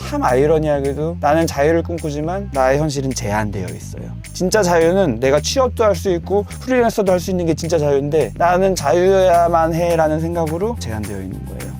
참 아이러니하게도 나는 자유를 꿈꾸지만 나의 현실은 제한되어 있어요. 진짜 자유는 내가 취업도 할 수 있고 프리랜서도 할 수 있는 게 진짜 자유인데 나는 자유여야만 해 라는 생각으로 제한되어 있는 거예요.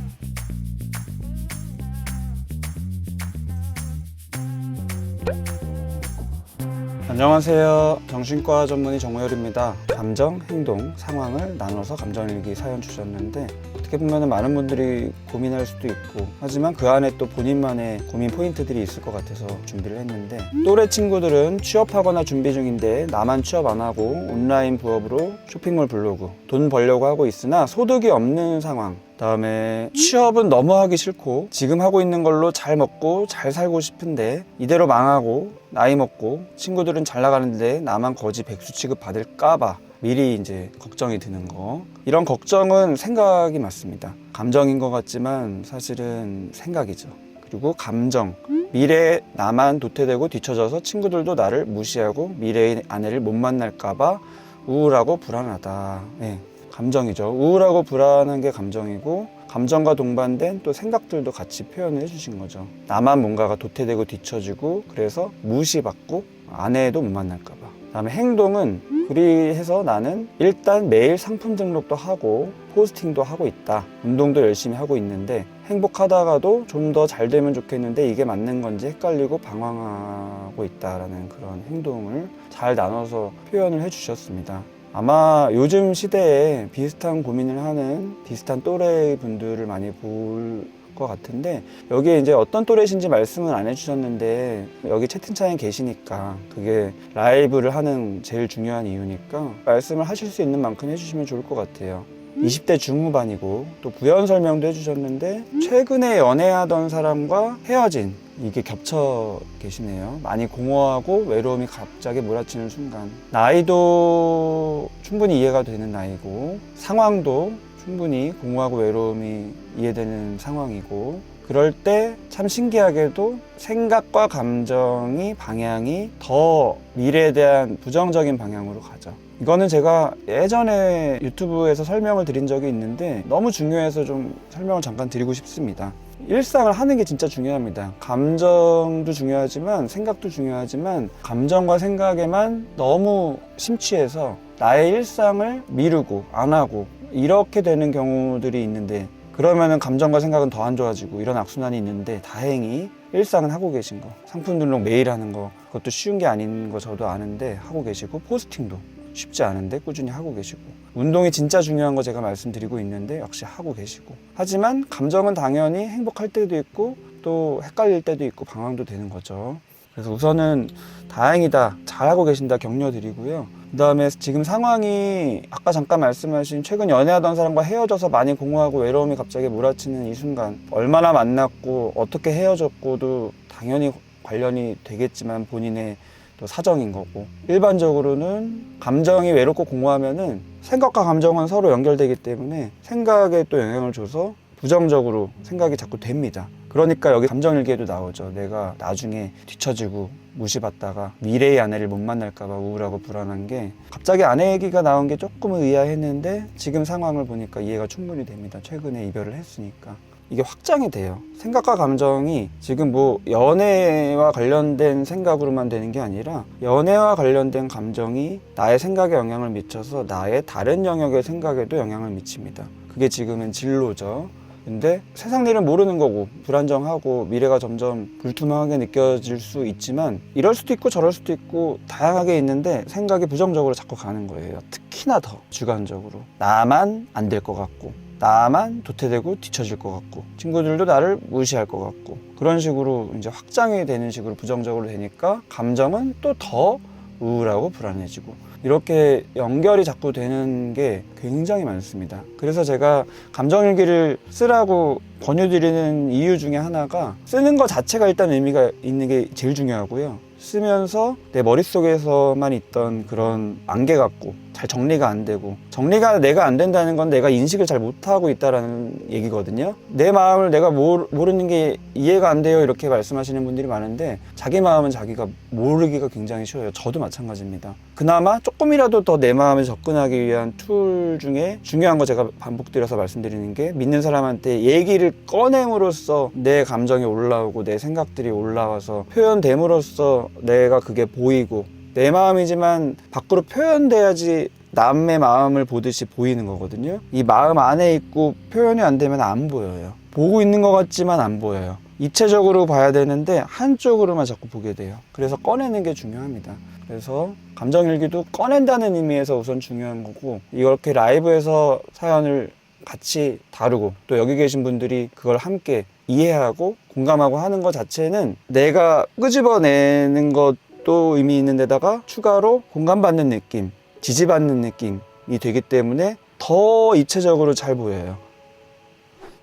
안녕하세요. 정신과 전문의 정호열입니다. 감정, 행동, 상황을 나눠서 감정일기 사연 주셨는데 어떻게 보면 많은 분들이 고민할 수도 있고 하지만 그 안에 또 본인만의 고민 포인트들이 있을 것 같아서 준비를 했는데 또래 친구들은 취업하거나 준비 중인데 나만 취업 안 하고 온라인 부업으로 쇼핑몰 블로그 돈 벌려고 하고 있으나 소득이 없는 상황 다음에 취업은 너무 하기 싫고 지금 하고 있는 걸로 잘 먹고 잘 살고 싶은데 이대로 망하고 나이 먹고 친구들은 잘 나가는데 나만 거지 백수 취급 받을까봐 미리 이제 걱정이 드는 거. 이런 걱정은 생각이 맞습니다. 감정인 것 같지만 사실은 생각이죠. 그리고 감정. 미래에 나만 도태되고 뒤처져서 친구들도 나를 무시하고 미래의 아내를 못 만날까봐 우울하고 불안하다. 네, 감정이죠. 우울하고 불안한 게 감정이고 감정과 동반된 또 생각들도 같이 표현을 해주신 거죠. 나만 뭔가가 도태되고 뒤처지고 그래서 무시받고 아내도 못 만날까봐. 그다음에 행동은 그리해서 나는 일단 매일 상품 등록도 하고 포스팅도 하고 있다. 운동도 열심히 하고 있는데 행복하다가도 좀 더 잘 되면 좋겠는데 이게 맞는 건지 헷갈리고 방황하고 있다라는 그런 행동을 잘 나눠서 표현을 해주셨습니다. 아마 요즘 시대에 비슷한 고민을 하는 비슷한 또래 분들을 많이 볼 것 같은데 여기에 이제 어떤 또래신지 말씀은 안 해주셨는데 여기 채팅창에 계시니까 그게 라이브를 하는 제일 중요한 이유니까 말씀을 하실 수 있는 만큼 해주시면 좋을 것 같아요. 20대 중후반이고 또 부연 설명도 해주셨는데 최근에 연애하던 사람과 헤어진 이게 겹쳐 계시네요. 많이 공허하고 외로움이 갑자기 몰아치는 순간 나이도 충분히 이해가 되는 나이고 상황도 충분히 공허하고 외로움이 이해되는 상황이고 그럴 때 참 신기하게도 생각과 감정이 방향이 더 미래에 대한 부정적인 방향으로 가죠. 이거는 제가 예전에 유튜브에서 설명을 드린 적이 있는데 너무 중요해서 좀 설명을 잠깐 드리고 싶습니다. 일상을 하는 게 진짜 중요합니다. 감정도 중요하지만 생각도 중요하지만 감정과 생각에만 너무 심취해서 나의 일상을 미루고 안 하고 이렇게 되는 경우들이 있는데 그러면은 감정과 생각은 더 안 좋아지고 이런 악순환이 있는데 다행히 일상은 하고 계신 거 상품 등록 매일 하는 거 그것도 쉬운 게 아닌 거 저도 아는데 하고 계시고 포스팅도 쉽지 않은데 꾸준히 하고 계시고 운동이 진짜 중요한 거 제가 말씀드리고 있는데 역시 하고 계시고 하지만 감정은 당연히 행복할 때도 있고 또 헷갈릴 때도 있고 방황도 되는 거죠. 그래서 우선은 다행이다 잘하고 계신다 격려드리고요. 그 다음에 지금 상황이 아까 잠깐 말씀하신 최근 연애하던 사람과 헤어져서 많이 공허하고 외로움이 갑자기 몰아치는 이 순간 얼마나 만났고 어떻게 헤어졌고도 당연히 관련이 되겠지만 본인의 또 사정인 거고 일반적으로는 감정이 외롭고 공허하면은 생각과 감정은 서로 연결되기 때문에 생각에 또 영향을 줘서 부정적으로 생각이 자꾸 됩니다. 그러니까 여기 감정일기에도 나오죠. 내가 나중에 뒤처지고 무시받다가 미래의 아내를 못 만날까봐 우울하고 불안한 게 갑자기 아내 얘기가 나온 게 조금은 의아했는데 지금 상황을 보니까 이해가 충분히 됩니다. 최근에 이별을 했으니까. 이게 확장이 돼요. 생각과 감정이 지금 뭐 연애와 관련된 생각으로만 되는 게 아니라 연애와 관련된 감정이 나의 생각에 영향을 미쳐서 나의 다른 영역의 생각에도 영향을 미칩니다. 그게 지금은 진로죠. 근데 세상 일은 모르는 거고 불안정하고 미래가 점점 불투명하게 느껴질 수 있지만 이럴 수도 있고 저럴 수도 있고 다양하게 있는데 생각이 부정적으로 자꾸 가는 거예요. 특히나 더 주관적으로 나만 안 될 것 같고 나만 도태되고 뒤처질 것 같고 친구들도 나를 무시할 것 같고 그런 식으로 이제 확장이 되는 식으로 부정적으로 되니까 감정은 또 더 우울하고 불안해지고 이렇게 연결이 자꾸 되는 게 굉장히 많습니다. 그래서 제가 감정일기를 쓰라고 권유드리는 이유 중에 하나가 쓰는 것 자체가 일단 의미가 있는 게 제일 중요하고요. 쓰면서 내 머릿속에서만 있던 그런 안개 같고 잘 정리가 안 되고, 정리가 내가 안 된다는 건 내가 인식을 잘 못하고 있다라는 얘기거든요. 내 마음을 내가 모르는 게 이해가 안 돼요 이렇게 말씀하시는 분들이 많은데, 자기 마음은 자기가 모르기가 굉장히 쉬워요. 저도 마찬가지입니다. 그나마 조금이라도 더 내 마음에 접근하기 위한 툴 중에 중요한 거, 제가 반복드려서 말씀드리는 게, 믿는 사람한테 얘기를 꺼냄으로써 내 감정이 올라오고 내 생각들이 올라와서 표현됨으로써 내가 그게 보이고, 내 마음이지만 밖으로 표현돼야지 남의 마음을 보듯이 보이는 거거든요. 이 마음 안에 있고 표현이 안 되면 안 보여요. 보고 있는 것 같지만 안 보여요. 입체적으로 봐야 되는데 한쪽으로만 자꾸 보게 돼요. 그래서 꺼내는 게 중요합니다. 그래서 감정일기도 꺼낸다는 의미에서 우선 중요한 거고, 이렇게 라이브에서 사연을 같이 다루고 또 여기 계신 분들이 그걸 함께 이해하고 공감하고 하는 것 자체는 내가 끄집어내는 것도 의미 있는 데다가 추가로 공감받는 느낌, 지지받는 느낌이 되기 때문에 더 입체적으로 잘 보여요.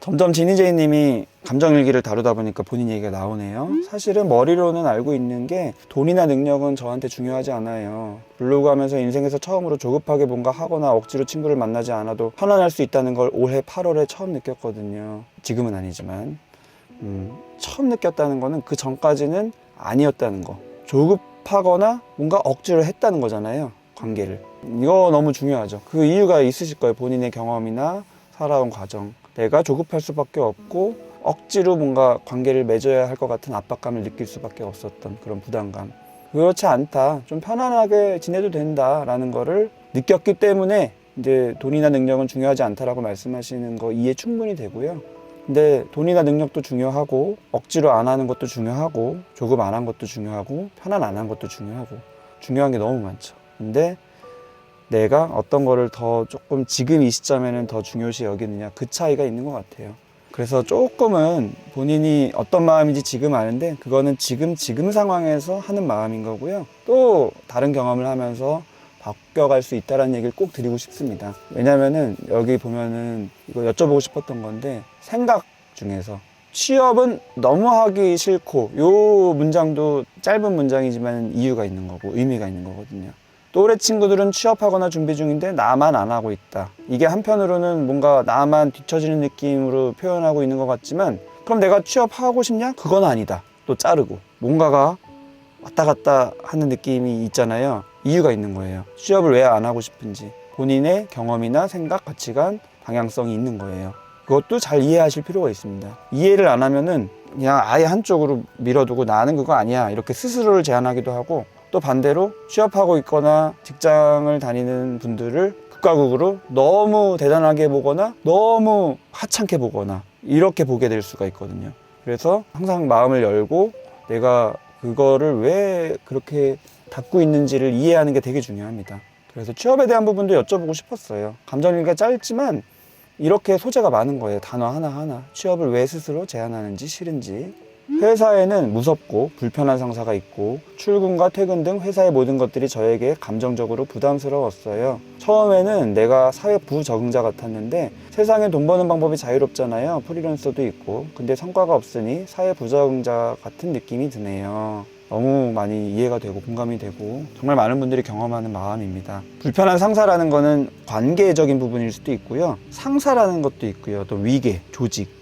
점점 지니제이님이 감정일기를 다루다 보니까 본인 얘기가 나오네요. 사실은 머리로는 알고 있는 게 돈이나 능력은 저한테 중요하지 않아요. 블로그 하면서 인생에서 처음으로 조급하게 뭔가 하거나 억지로 친구를 만나지 않아도 편안할 수 있다는 걸 올해 8월에 처음 느꼈거든요. 지금은 아니지만 처음 느꼈다는 거는 그 전까지는 아니었다는 거. 조급하거나 뭔가 억지로 했다는 거잖아요, 관계를. 이거 너무 중요하죠. 그 이유가 있으실 거예요. 본인의 경험이나 살아온 과정. 내가 조급할 수밖에 없고 억지로 뭔가 관계를 맺어야 할 것 같은 압박감을 느낄 수밖에 없었던 그런 부담감. 그렇지 않다, 좀 편안하게 지내도 된다라는 거를 느꼈기 때문에 이제 돈이나 능력은 중요하지 않다라고 말씀하시는 거 이해 충분히 되고요. 근데 돈이나 능력도 중요하고, 억지로 안 하는 것도 중요하고, 조급 안 한 것도 중요하고, 편안 안 한 것도 중요하고, 중요한 게 너무 많죠. 근데 내가 어떤 거를 더 조금 지금 이 시점에는 더 중요시 여기느냐, 그 차이가 있는 것 같아요. 그래서 조금은 본인이 어떤 마음인지 지금 아는데, 그거는 지금 상황에서 하는 마음인 거고요. 또 다른 경험을 하면서 바뀌어갈 수 있다는 얘기를 꼭 드리고 싶습니다. 왜냐면은 여기 보면은 이거 여쭤보고 싶었던 건데, 생각 중에서 취업은 너무 하기 싫고, 요 문장도 짧은 문장이지만 이유가 있는 거고 의미가 있는 거거든요. 또래 친구들은 취업하거나 준비 중인데 나만 안 하고 있다. 이게 한편으로는 뭔가 나만 뒤처지는 느낌으로 표현하고 있는 것 같지만, 그럼 내가 취업하고 싶냐? 그건 아니다. 또 자르고 뭔가가 왔다 갔다 하는 느낌이 있잖아요. 이유가 있는 거예요. 취업을 왜 안 하고 싶은지 본인의 경험이나 생각, 가치관, 방향성이 있는 거예요. 그것도 잘 이해하실 필요가 있습니다. 이해를 안 하면은 그냥 아예 한쪽으로 밀어두고 나는 그거 아니야 이렇게 스스로를 제한하기도 하고, 또 반대로 취업하고 있거나 직장을 다니는 분들을 극과 극으로 너무 대단하게 보거나 너무 하찮게 보거나 이렇게 보게 될 수가 있거든요. 그래서 항상 마음을 열고 내가 그거를 왜 그렇게 닫고 있는지를 이해하는 게 되게 중요합니다. 그래서 취업에 대한 부분도 여쭤보고 싶었어요. 감정일기가 짧지만 이렇게 소재가 많은 거예요. 단어 하나하나. 취업을 왜 스스로 제한하는지, 싫은지. 회사에는 무섭고 불편한 상사가 있고, 출근과 퇴근 등 회사의 모든 것들이 저에게 감정적으로 부담스러웠어요. 처음에는 내가 사회 부적응자 같았는데, 세상에 돈 버는 방법이 자유롭잖아요. 프리랜서도 있고. 근데 성과가 없으니 사회 부적응자 같은 느낌이 드네요. 너무 많이 이해가 되고 공감이 되고, 정말 많은 분들이 경험하는 마음입니다. 불편한 상사라는 거는 관계적인 부분일 수도 있고요, 상사라는 것도 있고요, 또 위계,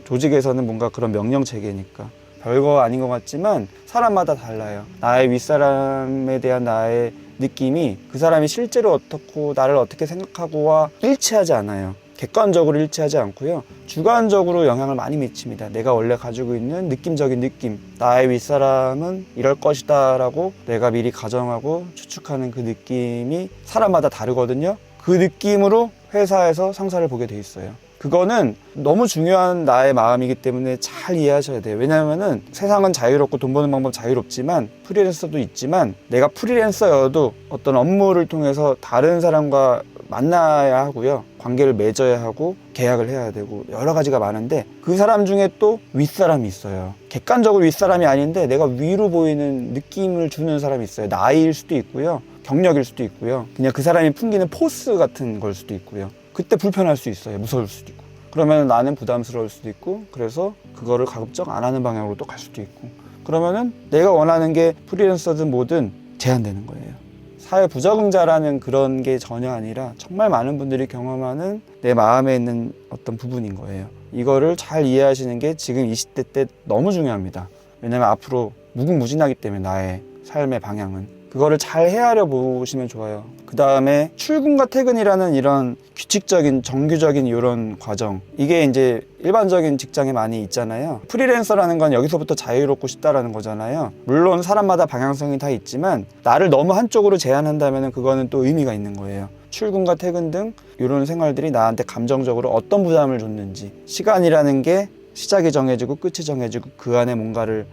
조직에서는 뭔가 그런 명령 체계니까 별거 아닌 것 같지만 사람마다 달라요. 나의 윗사람에 대한 나의 느낌이 그 사람이 실제로 어떻고 나를 어떻게 생각하고와 일치하지 않아요. 객관적으로 일치하지 않고요, 주관적으로 영향을 많이 미칩니다. 내가 원래 가지고 있는 느낌적인 느낌, 나의 윗사람은 이럴 것이다 라고 내가 미리 가정하고 추측하는 그 느낌이 사람마다 다르거든요. 그 느낌으로 회사에서 상사를 보게 돼 있어요. 그거는 너무 중요한 나의 마음이기 때문에 잘 이해하셔야 돼요. 왜냐하면은 세상은 자유롭고 돈 버는 방법 자유롭지만, 프리랜서도 있지만, 내가 프리랜서여도 어떤 업무를 통해서 다른 사람과 만나야 하고요, 관계를 맺어야 하고 계약을 해야 되고 여러 가지가 많은데, 그 사람 중에 또 윗사람이 있어요. 객관적으로 윗사람이 아닌데 내가 위로 보이는 느낌을 주는 사람이 있어요. 나이일 수도 있고요, 경력일 수도 있고요, 그냥 그 사람이 풍기는 포스 같은 걸 수도 있고요. 그때 불편할 수 있어요. 무서울 수도 있고. 그러면 나는 부담스러울 수도 있고, 그래서 그거를 가급적 안 하는 방향으로 또 갈 수도 있고, 그러면은 내가 원하는 게 프리랜서든 뭐든 제한되는 거예요. 사회 부적응자라는 그런 게 전혀 아니라 정말 많은 분들이 경험하는 내 마음에 있는 어떤 부분인 거예요. 이거를 잘 이해하시는 게 지금 20대 때 너무 중요합니다. 왜냐면 앞으로 무궁무진하기 때문에 나의 삶의 방향은 그거를 잘 헤아려 보시면 좋아요. 그 다음에 출근과 퇴근이라는 이런 규칙적인 정규적인 이런 과정, 이게 이제 일반적인 직장에 많이 있잖아요. 프리랜서라는 건 여기서부터 자유롭고 싶다라는 거잖아요. 물론 사람마다 방향성이 다 있지만 나를 너무 한쪽으로 제한한다면 그거는 또 의미가 있는 거예요. 출근과 퇴근 등 이런 생활들이 나한테 감정적으로 어떤 부담을 줬는지, 시간이라는 게 시작이 정해지고 끝이 정해지고 그 안에 뭔가를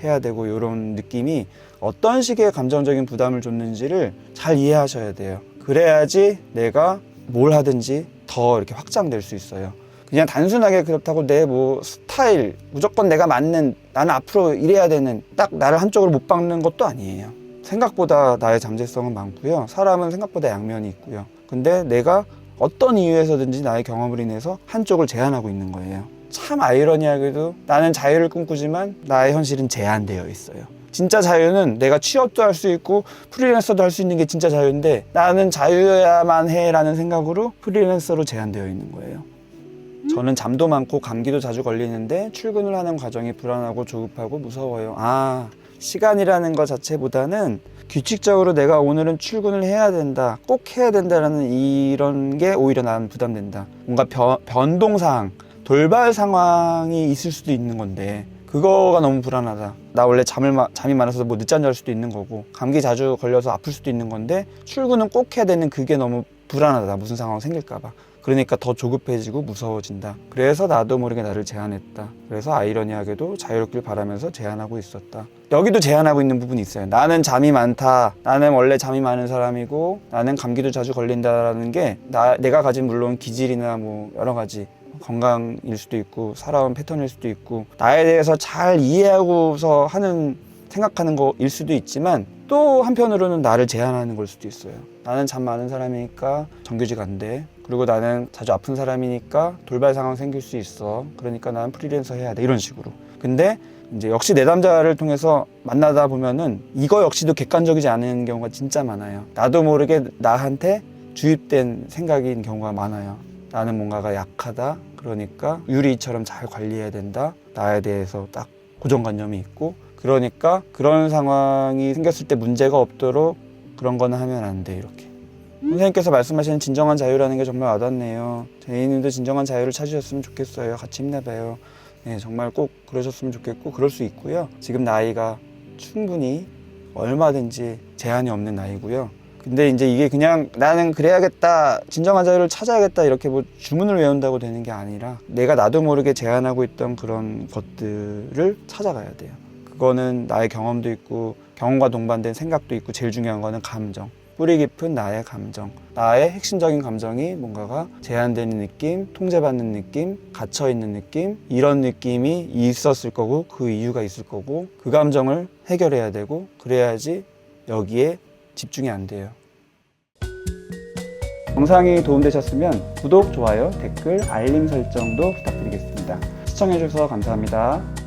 해야 되고, 이런 느낌이 어떤 식의 감정적인 부담을 줬는지를 잘 이해하셔야 돼요. 그래야지 내가 뭘 하든지 더 이렇게 확장될 수 있어요. 그냥 단순하게 그렇다고 내 뭐 스타일, 무조건 내가 맞는, 나는 앞으로 이래야 되는, 딱 나를 한쪽으로 못 박는 것도 아니에요. 생각보다 나의 잠재성은 많고요. 사람은 생각보다 양면이 있고요. 근데 내가 어떤 이유에서든지 나의 경험을 인해서 한쪽을 제한하고 있는 거예요. 참 아이러니하게도 나는 자유를 꿈꾸지만 나의 현실은 제한되어 있어요. 진짜 자유는 내가 취업도 할 수 있고 프리랜서도 할 수 있는 게 진짜 자유인데, 나는 자유여야만 해라는 생각으로 프리랜서로 제한되어 있는 거예요. 저는 잠도 많고 감기도 자주 걸리는데 출근을 하는 과정이 불안하고 조급하고 무서워요. 시간이라는 것 자체보다는 규칙적으로 내가 오늘은 출근을 해야 된다, 꼭 해야 된다라는 이런 게 오히려 나는 부담된다. 뭔가 변동사항, 돌발 상황이 있을 수도 있는 건데 그거가 너무 불안하다. 나 원래 잠이 많아서 뭐 늦잠 잘 수도 있는 거고, 감기 자주 걸려서 아플 수도 있는 건데 출근은 꼭 해야 되는 그게 너무 불안하다. 무슨 상황 생길까 봐. 그러니까 더 조급해지고 무서워진다. 그래서 나도 모르게 나를 제한했다. 그래서 아이러니하게도 자유롭길 바라면서 제한하고 있었다. 여기도 제한하고 있는 부분이 있어요. 나는 잠이 많다. 나는 원래 잠이 많은 사람이고 나는 감기도 자주 걸린다라는 게 내가 가진 물론 기질이나 뭐 여러 가지 건강일 수도 있고 살아온 패턴일 수도 있고 나에 대해서 잘 이해하고서 생각하는 거일 수도 있지만, 또 한편으로는 나를 제한하는 걸 수도 있어요. 나는 잠 많은 사람이니까 정규직 안 돼. 그리고 나는 자주 아픈 사람이니까 돌발 상황 생길 수 있어. 그러니까 나는 프리랜서 해야 돼. 이런 식으로. 근데 이제 역시 내담자를 통해서 만나다 보면은 이거 역시도 객관적이지 않은 경우가 진짜 많아요. 나도 모르게 나한테 주입된 생각인 경우가 많아요. 나는 뭔가가 약하다. 그러니까 유리처럼 잘 관리해야 된다. 나에 대해서 딱 고정관념이 있고, 그러니까 그런 상황이 생겼을 때 문제가 없도록 그런 거는 하면 안 돼. 이렇게 선생님께서 말씀하시는 진정한 자유라는 게 정말 와닿네요. 제이님도 진정한 자유를 찾으셨으면 좋겠어요. 같이 힘내봐요. 네, 정말 꼭 그러셨으면 좋겠고 그럴 수 있고요. 지금 나이가 충분히 얼마든지 제한이 없는 나이고요. 근데 이제 이게 그냥 나는 그래야겠다, 진정한 자유를 찾아야겠다 이렇게 뭐 주문을 외운다고 되는 게 아니라 내가 나도 모르게 제한하고 있던 그런 것들을 찾아가야 돼요. 그거는 나의 경험도 있고 경험과 동반된 생각도 있고, 제일 중요한 거는 감정, 뿌리 깊은 나의 감정, 나의 핵심적인 감정이 뭔가가 제한되는 느낌, 통제받는 느낌, 갇혀있는 느낌, 이런 느낌이 있었을 거고 그 이유가 있을 거고 그 감정을 해결해야 되고, 그래야지 여기에 집중이 안 돼요. 영상이 도움되셨으면 구독, 좋아요, 댓글, 알림 설정도 부탁드리겠습니다. 시청해주셔서 감사합니다.